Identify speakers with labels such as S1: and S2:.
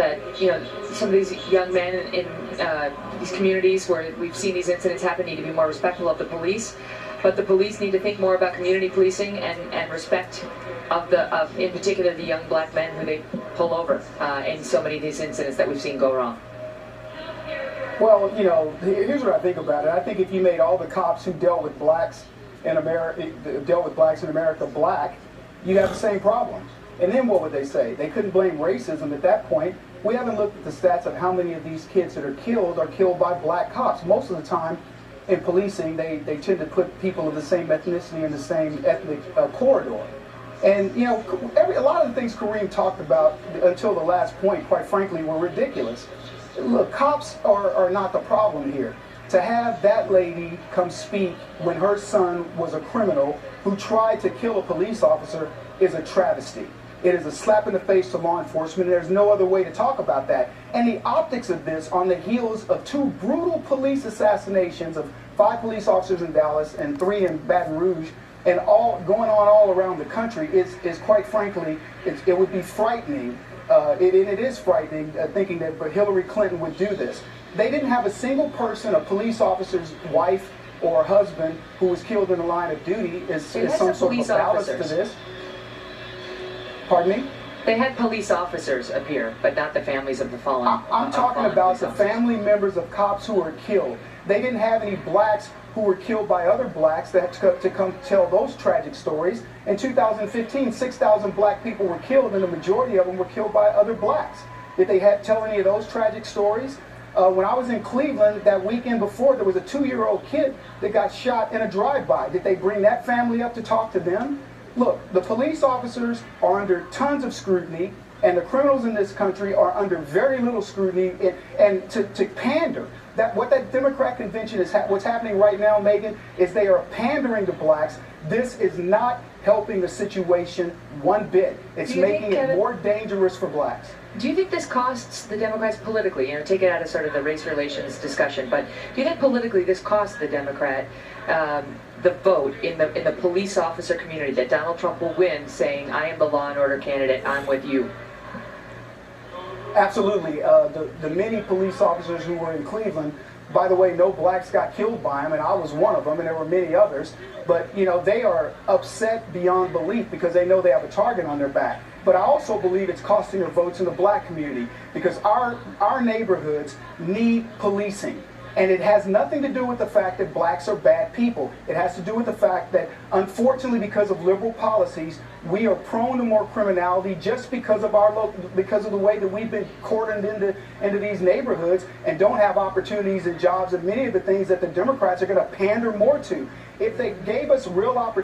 S1: that, some of these young men in these communities where we've seen these incidents happen need to be more respectful of the police, but the police need to think more about community policing and respect of in particular the young black men who they pull over in so many of these incidents that we've seen go wrong.
S2: Well, here's what I think about it. I think if you made all the cops who dealt with blacks in America black, you'd have the same problems. And then what would they say? They couldn't blame racism at that point. We haven't looked at the stats of how many of these kids that are killed by black cops. Most of the time in policing, they tend to put people of the same ethnicity in the same ethnic corridor. And, a lot of the things Kareem talked about until the last point, quite frankly, were ridiculous. Look, cops are not the problem here. To have that lady come speak when her son was a criminal who tried to kill a police officer is a travesty. It is a slap in the face to law enforcement, and there's no other way to talk about that. And the optics of this on the heels of 2 brutal police assassinations of 5 police officers in Dallas and 3 in Baton Rouge, and all going on all around the country is quite frankly, it would be frightening. It is frightening thinking that Hillary Clinton would do this. They didn't have a single person, a police officer's wife or husband, who was killed in the line of duty is some sort of balance to this. Pardon me?
S1: They had police officers appear, but not the families of the fallen.
S2: I'm talking about the family members of cops who were killed. They didn't have any blacks who were killed by other blacks that to come tell those tragic stories. In 2015, 6,000 black people were killed, and the majority of them were killed by other blacks. Did they tell any of those tragic stories? When I was in Cleveland that weekend before, there was a 2-year-old kid that got shot in a drive-by. Did they bring that family up to talk to them? Look, the police officers are under tons of scrutiny, and the criminals in this country are under very little scrutiny, and to pander. What that Democrat convention is, what's happening right now, Megan, is they are pandering to blacks. This is not helping the situation one bit. It's making it more dangerous for blacks.
S1: Do you think this costs the Democrats politically? Take it out of sort of the race relations discussion, but do you think politically this costs the Democrat the vote in the police officer community, that Donald Trump will win saying, I am the law and order candidate, I'm with you?
S2: Absolutely. The many police officers who were in Cleveland, by the way, no blacks got killed by them, and I was one of them, and there were many others. But, they are upset beyond belief because they know they have a target on their back. But I also believe it's costing their votes in the black community because our neighborhoods need policing. And it has nothing to do with the fact that blacks are bad people. It has to do with the fact that, unfortunately, because of liberal policies, we are prone to more criminality just because of the way that we've been cordoned into these neighborhoods and don't have opportunities and jobs and many of the things that the Democrats are going to pander more to. If they gave us real opportunities,